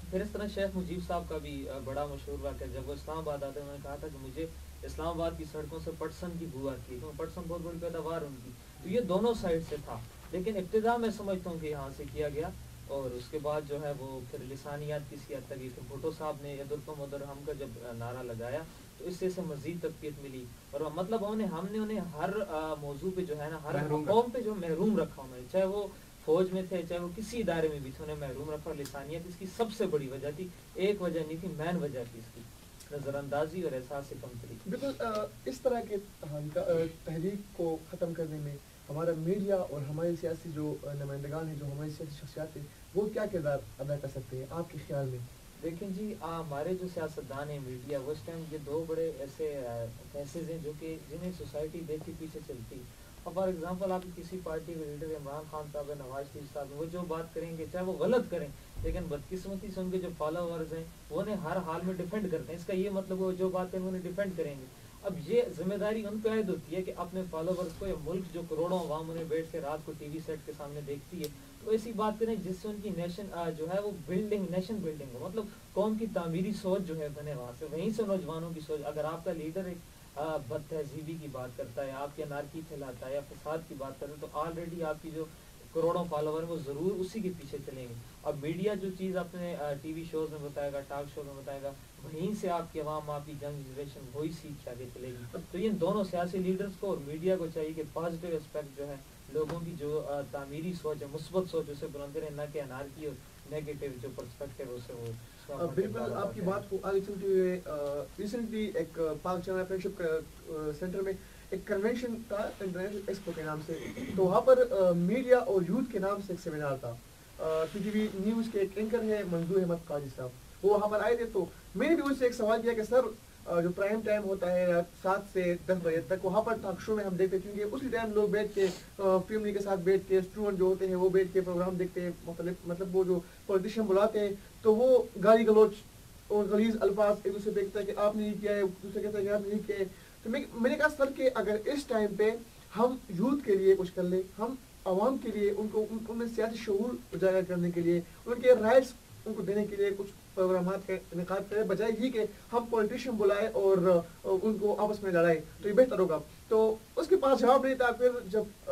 پھر اس طرح شیخ مجیب صاحب کا بھی بڑا مشہور واقعہ، جب وہ اسلام آباد آتے ہیں انہوں نے کہا تھا کہ مجھے اسلام آباد کی سڑکوں سے پٹسن کی بو آتی ہے، کیونکہ پٹسن بہت بڑی پیداوار ان کی. تو یہ دونوں سائڈ سے تھا، لیکن ابتدا میں سمجھتا ہوں کہ یہاں سے کیا گیا، اور اس کے بعد جو ہے وہ پھر لسانیات کسی حد تک. پھر بھٹو صاحب نے ادرکم ادرہم کا جب نعرہ لگایا تو اس سے مزید تقویت ملی، اور مطلب ہم نے انہیں ہر موضوع پہ جو ہے نا، ہر قوم پہ جو محروم رکھا انہیں، چاہے وہ فوج میں تھے چاہے وہ کسی ادارے میں بھی تھے، انہیں محروم رکھا. لسانیت اس کی سب سے بڑی وجہ تھی، ایک وجہ نہیں تھی، مین وجہ تھی اس کی نظر اندازی اور احساس کمتری. بالکل اس طرح کے تحریک کو ختم کرنے میں ہمارا میڈیا اور ہمارے سیاسی جو نمائندگان ہیں، جو ہماری سیاسی شخصیات ہیں، وہ کیا کردار ادا کر سکتے ہیں آپ کے خیال میں؟ دیکھیں جی، ہمارے جو سیاستدان ہیں، میڈیا، وہ اس ٹائم یہ دو بڑے ایسے فیسز ہیں جو کہ جنہیں سوسائٹی دیکھ کے پیچھے چلتی. اب فار ایگزامپل آپ کسی پارٹی کے لیڈر عمران خان صاحب ہے، نواز شریف صاحب ہیں، وہ جو بات کریں گے چاہے وہ غلط کریں، لیکن بدقسمتی سے ان کے جو فالوورز ہیں وہ انہیں ہر حال میں ڈیفینڈ کرتے ہیں. اس کا یہ مطلب وہ جو بات کریں انہیں ڈیفینڈ کریں گے. اب یہ ذمہ داری ان پہ عائد ہوتی ہے کہ اپنے فالوورز کو، یا ملک جو کروڑوں عوام انہیں بیٹھ کے رات کو ٹی وی سیٹ کے سامنے دیکھتی ہے، تو ایسی بات کریں جس سے ان کی نیشن جو ہے وہ نیشن بلڈنگ ہو، مطلب قوم کی تعمیری سوچ جو ہے بنے وہاں سے، وہیں سے نوجوانوں کی سوچ. اگر آپ کا لیڈر ایک بد تہذیبی کی بات کرتا ہے، آپ کے انارکی پھیلاتا ہے یا فساد کی بات کرتا ہے، تو آلریڈی آپ کی جو کروڑوں فالوور ہیں وہ ضرور اسی کے پیچھے چلیں گے. اب میڈیا جو چیز اپنے ٹی وی شوز میں بتائے گا، ٹاک شو میں بتائے گا، وہیں سے آپ کی عوام، آپ کی ینگ جنریشن وہی سیکھ کے آگے چلے گی. تو ان دونوں سیاسی لیڈرز کو اور میڈیا کو چاہیے کہ پازیٹیو اسپیکٹ جو ہے لوگوں کی جو تعمیری سوچ ہے، مثبت سوچ، اسے بلند کریں، نہ کہ انارکی اور نیگیٹو جو پرسپیکٹیو اسے وہ. بالکل آپ کی بات کو آگے چلتے ہوئے ریسنٹلی ایک پاک چائنا فرینڈشپ سینٹر میں ایک کنونشن تھا انٹرنیشنل ایکسپو کے نام سے، تو وہاں پر میڈیا اور یوتھ کے نام سے ایک سیمینار تھا. ٹی وی نیوز کے ایک اینکر ہیں منظور احمد قاضی صاحب، وہ وہاں پر آئے تھے. تو میں نے بھی ان سے ایک سوال کیا کہ سر جو پرائم ٹائم ہوتا ہے 7 سے 10 بجے تک، وہاں پر ٹاک شو میں ہم دیکھتے ہیں کیونکہ اسی ٹائم لوگ بیٹھ کے فیملی کے ساتھ بیٹھ کے، اسٹوڈنٹ جو ہوتے ہیں وہ بیٹھ کے پروگرام دیکھتے ہیں مختلف، مطلب وہ جو پولیٹیشین بلاتے ہیں تو وہ گالی گلوچ اور غلیظ الفاظ ایک دوسرے پہ کہتا ہے کہ آپ نے یہ کیا ہے، دوسرے کہتا ہے کہ آپ نے یہ کیا ہے. تو میں نے کہا سر کہ اگر اس ٹائم پہ ہم یوتھ کے لیے کچھ کر لیں، ہم عوام کے لیے ان میں سیاسی شعور اجاگر کرنے کے لیے، ان کے رائٹس ان کو دینے کے لیے کچھ پروگرامات کا انعقاد کریں، بجائے یہ کہ ہم پولیٹیشین بلائیں اور ان کو آپس میں لڑائیں، تو یہ بہتر ہوگا. تو اس کے پاس جواب نہیں تھا. پھر جب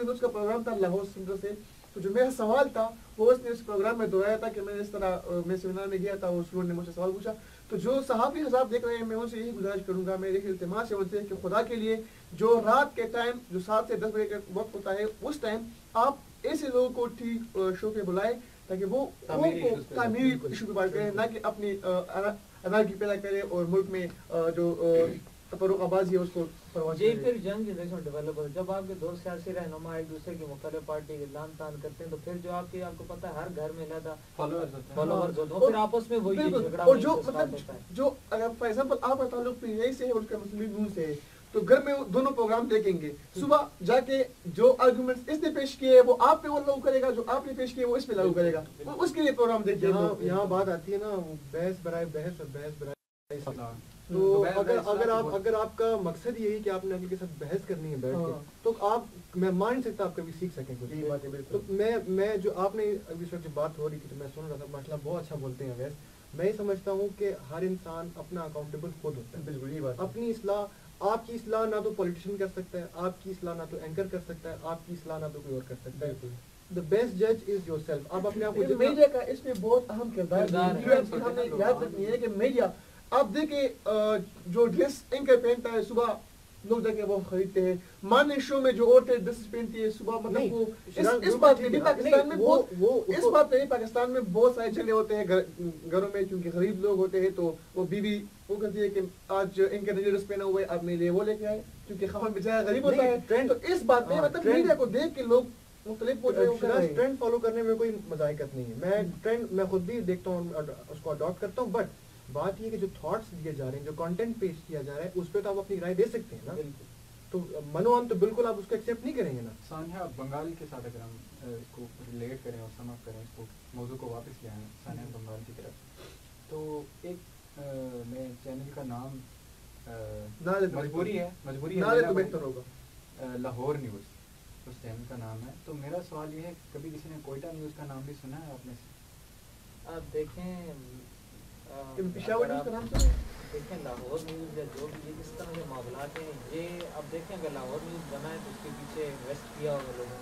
اس کا پروگرام تھا لاہور سینٹر سے، تو جو میرا سوال تھا وہ اس نے اس پروگرام میں دہرایا تھا کہ میں اس طرح میں سیمینار میں گیا تھا اور اسٹوڈنٹ نے مجھ سے سوال پوچھا. تو جو صحافی حضرات دیکھ رہے ہیں، میں ان سے یہی گزارش کروں گا، میرے التماس ہے ان سے کہ خدا کے لیے جو رات کے ٹائم جو 7 سے 10 بجے کا وقت ہوتا ہے، اس ٹائم آپ ایسے لوگوں کو ٹھیک شو پہ بلائیں تاکہ وہ تعمیری ایشو پہ بات کریں، نہ کہ اپنی انارکی پیدا کرے اور ملک میں جو تفرق آبازی ہے اس کو پرواز کرے. یہ پھر ینگ جنریشن ڈیولپ ہوتا ہے. جب آپ کے دو سیاسی رہنما ایک دوسرے کی مختلف پارٹی کے لان تان کرتے ہیں تو پھر جو آپ کو پتہ ہے ہر گھر میں زیادہ فالوورز ہوتے ہیں، پھر آپس میں وہی جھگڑا اور جو مطلب جو اگر فار ایگزامپل آپ کا تعلق پی ٹی آئی سے ہے اور اس کا مسلم نون سے ہے، تو گھر میں وہ دونوں پروگرام دیکھیں گے, صبح جا کے جو آرگومنٹس اس نے پیش کیے وہ آپ پہ وہ لاگو کرے گا, جو آپ نے پیش کیے وہ اس پہ لاگو کرے گا, اس کے لیے پروگرام دیکھیں. یہاں بات آتی ہے نا بحث برائے بحث اور بحث برائے اصلاح. تو اگر آپ کا مقصد یہی کہ آپ نے آگے کے ساتھ بحث کرنی ہے بیٹھ کے, تو آپ میں مان سکتا آپ کبھی سیکھ سکیں کچھ. یہی بات ہے بالکل. تو میں جو آپ نے ابھی اس وقت جو بات ہو رہی تھی تو میں سن رہا تھا, ماشاء اللہ بہت اچھا بولتے ہیں ویس. میں یہ سمجھتا ہوں کہ ہر انسان اپنا اکاؤنٹیبل خود ہوتا ہے. بالکل یہ بات. اپنی اصلاح, آپ کی اصلاح نہ تو پولیٹیشین کر سکتا ہے, آپ کی اصلاح نہ تو اینکر کر سکتا ہے, آپ کی اصلاح نہ تو کوئی اور کر سکتا ہے. The best judge is yourself. آپ اپنے آپ کو میڈیا کا اس میں بہت اہم کردار ہے. ہم نے یاد رکھنی ہے کہ میڈیا, آپ دیکھیں جو ڈریس اینکر پہنتا ہے صبح لوگ جا کے وہ خریدتے ہیں. مارننگ شو میں جو عورتیں ڈریس پہنتی ہے صبح, مطلب وہ اس بات پہ بھی پاکستان میں اس بات پہ پاکستان میں بہت سارے جھگڑے ہوتے ہیں گھروں میں, کیونکہ غریب لوگ ہوتے ہیں تو وہ بیوی وہ کہتی ہے کہ آج اینکر نے ڈریس پہنا ہوا ہے, آپ میرے لیے وہ لے کے آئے, کیونکہ خاوند بیچارہ غریب ہوتا ہے. تو اس بات پہ مطلب میڈیا کو دیکھ کے لوگ مختلف ٹرینڈ فالو کرنے میں کوئی مذاہقت نہیں ہے. میں ٹرینڈ میں خود بھی دیکھتا ہوں, اس کو اڈاپٹ کرتا ہوں, بٹ بات یہ کہ جو تھاٹس دیے جا رہے ہیں, جو کانٹینٹ پیش کیا جا رہا ہے, اس پہ تو آپ اپنی رائے دے سکتے ہیں نا. تو منوان تو بالکل آپ اس کو ایکسیپٹ نہیں کریں گے نا. ثانیہ بنگال کے ساتھ اگر ہم اس کو ریلیٹ کریں اور سم اپ کریں, اس کو موضوع کو واپس لے آئیں ثانیہ بنگال کی طرف, تو ایک میں چینل کا نام مجبوری ہے تو بہتر ہوگا, لاہور نیوز اس چینل کا نام ہے. تو میرا سوال یہ ہے, کبھی کسی نے کوئٹہ نیوز کا نام بھی سنا ہے آپ نے؟ آپ دیکھیں پشاور نیوز کا نام سنا ہے؟ دیکھیں لاہور نیوز یا جو بھی اس طرح کے معاملات ہیں, یہ اب دیکھیں اگر لاہور نیوز بنا ہے تو اس کے پیچھے انویسٹ کیا ہوگا لوگوں نے.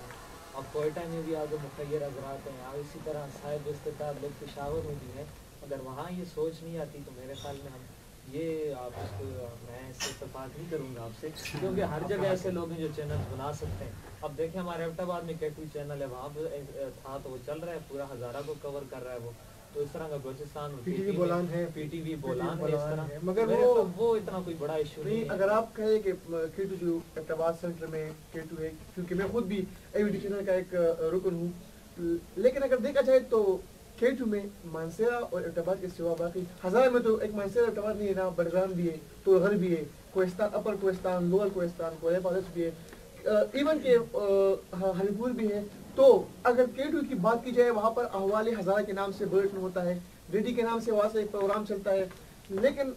اب کوئٹہ میں بھی آگے مخیر حضرات ہیں, اور اسی طرح صاحب استطاعت لوگ پشاور میں بھی ہیں. اگر وہاں یہ سوچ نہیں آتی تو میرے خیال میں ہم یہ آپ اس کو میں اس سے اتفاق نہیں کروں گا آپ سے, کیونکہ ہر جگہ ایسے لوگ ہیں جو چینل بنا سکتے ہیں. اب دیکھیں ہمارے ایبٹ آباد میں کیٹو چینل ہے, وہاں پہ تھا تو وہ چل رہا ہے, پورا ہزارہ کو کور کر رہا ہے وہ. تو اس طرح کا Balochistan P T V Bolan ہے, مگر وہ اتنا کوئی بڑا ایشو نہیں. اگر آپ کہیں کہ کیٹو جو ایبٹ آباد سینٹر میں کیٹو ہے, کیونکہ میں خود بھی اے وی ٹی چینل کا ایک رکن ہوں, لیکن اگر دیکھا جائے تو کیٹو میں مانسیرا اور ایبٹ آباد کے سوا باقی ہزار میں تو ایک مانسیرا ایبٹ آباد نہیں ہے نا, بڈگرام بھی ہے, تو غر بھی ہے, کوہستان اپر کوہستان, لوور کوہستان, کوہے پالس بھی ہے, ایون کہ ہری پور بھی ہے. تو اگر کیٹو کی بات کی جائے وہاں پر احوال ہزارہ کے نام سے بلٹن ہوتا ہے, ریڈی کے نام سے وہاں سے ایک پروگرام چلتا ہے, لیکن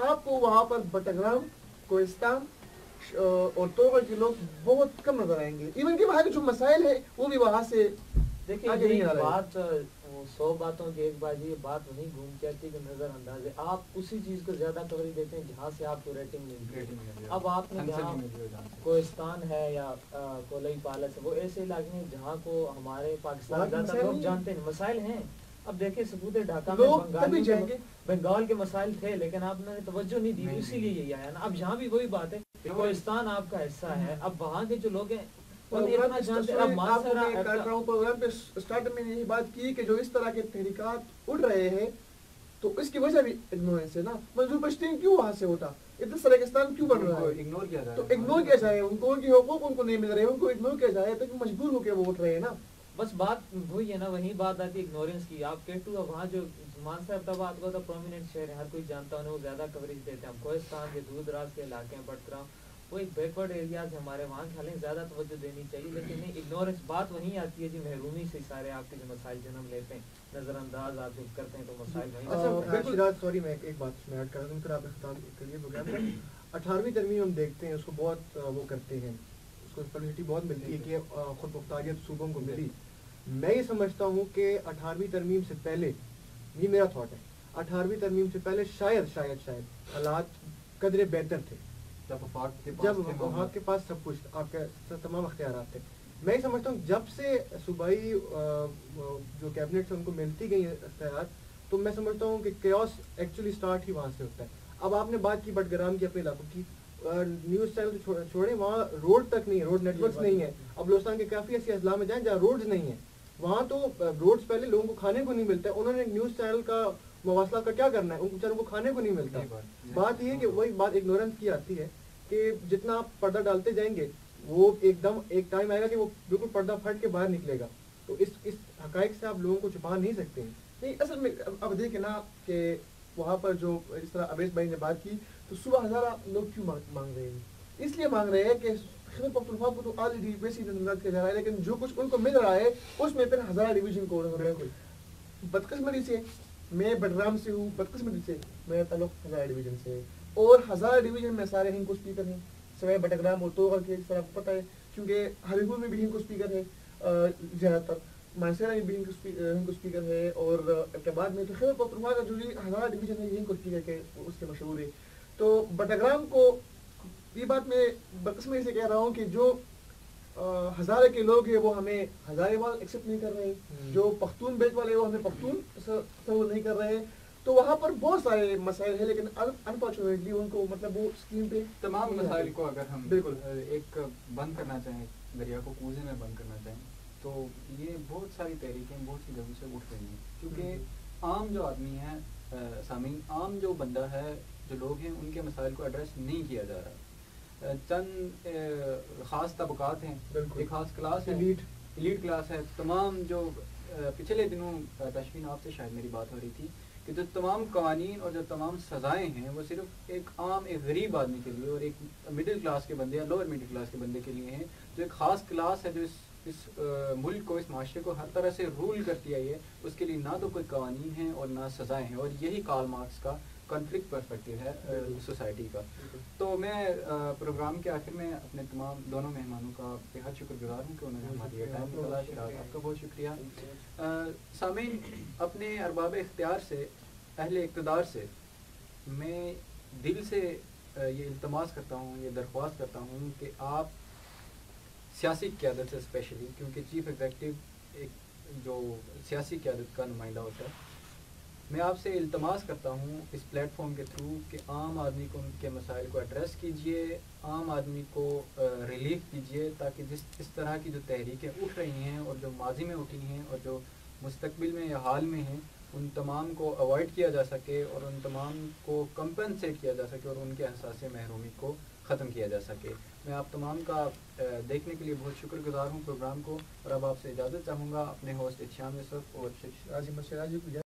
آپ کو وہاں پر بٹگرام, کوہستان اور توغر کے لوگ بہت کم نظر آئیں گے. ایون کہ وہاں کے جو مسائل ہیں وہ بھی وہاں سے دیکھیں یہ بات 100 باتوں کی ایک بات, یہ بات وہیں گھوم کے آتی ہے کہ نظر انداز ہے. آپ اسی چیز کو زیادہ کوریج دیتے ہیں جہاں سے آپ کو ریٹنگ ملتی ہے. اب آپ نے جہاں کوہستان ہے یا کولائی پالس ہے, وہ ایسے علاقے ہیں جہاں کو ہمارے پاکستان زیادہ لوگ جانتے ہیں, مسائل ہیں. اب دیکھیں ثبوت ڈھاکہ میں بنگال کے مسائل تھے, لیکن آپ نے توجہ نہیں دی, اسی لیے یہی آیا نا. اب جہاں بھی وہی بات ہے, کوہستان آپ کا حصہ ہے, اب وہاں کے جو لوگ ہیں پروگرام پہ اسٹارٹ میں یہی بات کی کہ جو اس طرح کے تحریکات اٹھ رہے ہیں تو اس کی وجہ بھی اگنورنس ہے نا. منظور پشتین کیوں وہاں سے ہوتا, اتنا سرکستان کیوں بن رہا ہے, اگنور کیا جائے, تو اگنور کیا جائے, ان کو ان کے حقوق ان کو نہیں مل رہے, ان کو اگنور کیا جائے, تو مجبور ہو کے وہ اٹھ رہے ہیں نا. بس بات وہی ہے نا, وہی بات آتی ہے اگنورنس کی. آپ کیٹو وہاں جو مانسا ایبٹ آباد کو تو پرومیننٹ شہر ہے, ہر کوئی جانتا ہے, انہیں وہ زیادہ کوریج دیتے ہیں. کوہستان کے دور دراز کے علاقے ہیں, بٹگرام وہ ایک بیکورڈ ایریاز ہمارے, وہاں حالیں زیادہ توجہ دینی چاہیے. لیکن نہیں, اگنورنس بات وہیں آتی ہے جی, محرومی سے سارے آپ کے جو مسائل جنم لیتے ہیں, نظر انداز آپ جب کرتے ہیں تو مسائل وہیں. اچھا سوری میں ایک بات میں ایڈ کر دوں, پھر آپ اختتام کریے پروگرام. 18ویں ترمیم ہم دیکھتے ہیں, اس کو بہت وہ کرتے ہیں, اس کو پبلسٹی بہت ملتی ہے کہ خود مختاریت صوبوں کو ملی. میں یہ سمجھتا ہوں کہ 18ویں ترمیم سے پہلے, یہ میرا تھاٹ ہے, 18ویں ترمیم سے پہلے شاید حالات قدرے بہتر تھے, جب وہاں کے پاس سب کچھ آپ کے تمام اختیارات تھے. میں یہ سمجھتا ہوں جب سے صوبائی جو کیبنٹ سے ان کو ملتی گئی اختیارات, تو میں سمجھتا ہوں کہ کیوس ایکچولی سٹارٹ ہی وہاں سے ہوتا ہے. اب آپ نے بات کی بٹگرام کی, اپنے علاقوں کی, نیوز چینل چھوڑیں, وہاں روڈ تک نہیں ہے, روڈ نیٹ ورکس نہیں ہے. اب بلوچستان کے کافی ایسے اضلاع میں جائیں جہاں روڈز نہیں ہیں, وہاں تو روڈز پہلے لوگوں کو کھانے کو نہیں ملتا ہے, انہوں نے نیوز چینل کا مواصلہ کا کیا کرنا ہے, ان بیچاروں کو کھانے کو نہیں ملتا. بات یہ ہے کہ وہی بات اگنورنس کی آتی ہے کہ جتنا آپ پردہ ڈالتے جائیں گے, وہ ایک دم ایک ٹائم آئے گا کہ وہ بالکل پردہ پھٹ کے باہر نکلے گا. تو اس حقائق سے آپ لوگوں کو چھپا نہیں سکتے ہیں. نہیں, اصل میں اب دیکھیں نا کہ وہاں پر جو اس طرح اویس بھائی نے بات کی تو 16,000 لوگ کیوں مانگ رہے ہیں؟ اس لیے مانگ رہے ہیں کہ خیبر پختونخوا کو تو آلریڈی ویسی نظر کیا جا رہا ہے، لیکن جو کچھ ان کو مل رہا ہے اس میں پھر ہزارہ ڈویژن کو بدقسمتی سے میں بڈگرام سے ہوں، بدقسمتی سے میرا تعلق ہزارہ ڈویژن سے ہے، اور ہزارہ ڈویژن میں سارے ہنگ کو اسپیکر ہیں سوائے بٹگرام اور توغر کے، اس طرح آپ کو پتہ ہے، کیونکہ ہریپور میں بھی ہنگ کو اسپیکر ہے زیادہ تر، مانسیرا میں بھی ہنگ کو اسپیکر ہے، اور ابٹاباد میں تو خیبر پختونخوا کا جو ہزارہ ڈویژن ہے یہ ہنگ کو اسپیکر کے اس سے مشہور ہے. تو بٹگرام کو یہ بات میں بدقسمتی سے کہہ رہا ہوں کہ جو ہزارے کے لوگ ہیں وہ ہمیں ہزارے والے ایکسیپٹ نہیں کر رہے، جو پختون بیلٹ والے وہ ہمیں پختون تصور نہیں کر رہے. تو وہاں پر بہت سارے مسائل ہیں، لیکن انفارچونیٹلی ان کو مطلب وہ اسکیم پہ تمام مسائل کو اگر ہم بالکل ایک بند کرنا چاہیں، دریا کو کوزے میں بند کرنا چاہیں، تو یہ بہت ساری تحریکیں بہت سی جگہوں سے اٹھ رہی ہیں، کیونکہ عام جو آدمی ہے سامعین، عام جو بندہ ہے، جو لوگ ہیں، ان کے مسائل کو ایڈریس نہیں کیا جا رہا. چند خاص طبقات ہیں، ایک خاص کلاس ہے، ایلیٹ کلاس ہے. تمام جو پچھلے دنوں تشفین آپ سے شاید میری بات ہو رہی تھی کہ جو تمام قوانین اور جو تمام سزائیں ہیں وہ صرف ایک عام ایک غریب آدمی کے لیے اور ایک مڈل کلاس کے بندے یا لوور مڈل کلاس کے بندے کے لیے ہیں، جو ایک خاص کلاس ہے جو اس ملک کو، اس معاشرے کو ہر طرح سے رول کرتی آئی ہے. اس کے لیے نہ تو کوئی قوانین ہیں اور نہ سزائیں ہیں، اور یہی کارل مارکس کا کنفلکٹ پرسپیکٹو ہے سوسائٹی کا. تو میں پروگرام کے آخر میں اپنے تمام دونوں مہمانوں کا بہت شکر گزار ہوں کہ انہوں نے ہمارے لیے ٹائم نکالا. شراز آپ کا بہت شکریہ. سامعین، اپنے ارباب اختیار سے، اہل اقتدار سے میں دل سے یہ التماس کرتا ہوں، یہ درخواست کرتا ہوں کہ آپ سیاسی قیادت سے اسپیشلی، کیونکہ چیف ایگزیکٹو ایک جو سیاسی قیادت کا نمائندہ ہوتا ہے، میں آپ سے التماس کرتا ہوں اس پلیٹ فارم کے تھرو کہ عام آدمی کو ان کے مسائل کو ایڈریس کیجئے، عام آدمی کو ریلیف دیجئے، تاکہ اس طرح کی جو تحریکیں اٹھ رہی ہیں اور جو ماضی میں اٹھی ہیں اور جو مستقبل میں یا حال میں ہیں، ان تمام کو اوائڈ کیا جا سکے اور ان تمام کو کمپنسیٹ کیا جا سکے اور ان کے احساس محرومی کو ختم کیا جا سکے. میں آپ تمام کا دیکھنے کے لیے بہت شکر گزار ہوں پروگرام کو، اور اب آپ سے اجازت چاہوں گا. اپنے ہوسٹ احتشام یوسف اور